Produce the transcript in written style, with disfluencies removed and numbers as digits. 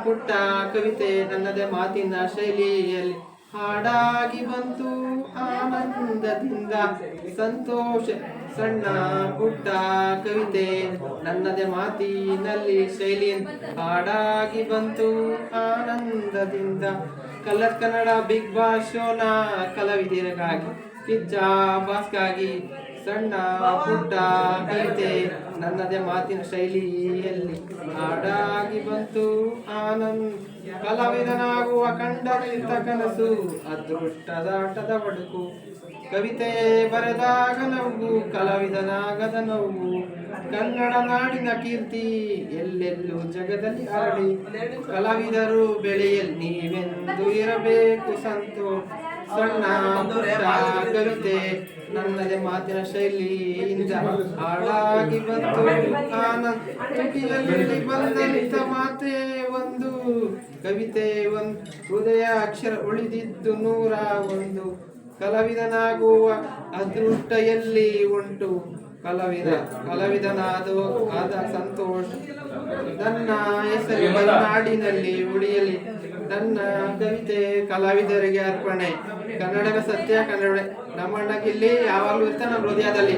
ಪುಟ್ಟ ಕವಿತೆ ನನ್ನದೇ ಮಾತಿನ ಶೈಲಿಯಲ್ಲಿ ಹಾಡಾಗಿ ಬಂತು ಆನಂದದಿಂದ ಸಂತೋಷ. ಸಣ್ಣ ಪುಟ್ಟ ಕವಿತೆ ನನ್ನದೇ ಮಾತಿನಲ್ಲಿ ಶೈಲಿಯಲ್ಲಿ ಹಾಡಾಗಿ ಬಂತು ಆನಂದದಿಂದ. ಕಲರ್ ಕನ್ನಡ ಬಿಗ್ ಬಾಸ್ ಶೋನ ಕಲಾವಿದರಿಗಾಗಿ ಕಿಚ್ಚ ಬಾಸ್ಗಾಗಿ ಸಣ್ಣ ಪುಟ್ಟ ಕವಿತೆ ನನ್ನದೇ ಮಾತಿನ ಶೈಲಿಯಲ್ಲಿ ಹಾಡಾಗಿ ಬಂತು ಆನಂದ. ಕಲಾವಿದನಾಗುವ ಕಂಡಂತ ಕನಸು ಅದೃಷ್ಟದಾಟದ ಬದುಕು. ಕವಿತೆ ಬರೆದಾಗ ನೋವು ಕಲಾವಿದನಾಗದ ನೋವು. ಕನ್ನಡ ನಾಡಿನ ಕೀರ್ತಿ ಎಲ್ಲೆಲ್ಲೂ ಜಗದಲ್ಲಿ ಹರಡಿ. ಕಲಾವಿದರು ಬೆಳೆಯಲ್ ನೀವೆಂದು ಇರಬೇಕು ಸಂತೋಷ. ಸಣ್ಣ ಪುಟ್ಟ ಕವಿತೆ ನನ್ನದೇ ಮಾತಿನ ಶೈಲಿಯಿಂದ ಹಾಡಾಗಿ ಬಂತು ಆನಂದ. ತುಟಿಯಲ್ಲಿ ಬಂದಂತ ಮಾತೇ ಒಂದು ಕವಿತೆ ಒಂದು ಹೃದಯ ಅಕ್ಷರ ಉಳಿದಿದ್ದು 101. ಕಲಾವಿದನಾಗುವ ಅದೃಷ್ಟ ಎಲ್ಲಿ ಉಂಟು ಕಲಾವಿದನಾದ ಆದ ಸಂತೋಷ. ನನ್ನ ಹೆಸರು ನಾಡಿನಲ್ಲಿ ಉಳಿಯಲಿ. ನನ್ನ ಕವಿತೆ ಕಲಾವಿದರಿಗೆ ಅರ್ಪಣೆ. ಕನ್ನಡದ ಸತ್ಯ ಕನ್ನಡ ನಮ್ಮಣ್ಣಗಿಲ್ಲಿ ಯಾವಾಗಲೂ ಇರ್ತಾನೆ ನಮ್ಮ ಹೃದಯದಲ್ಲಿ.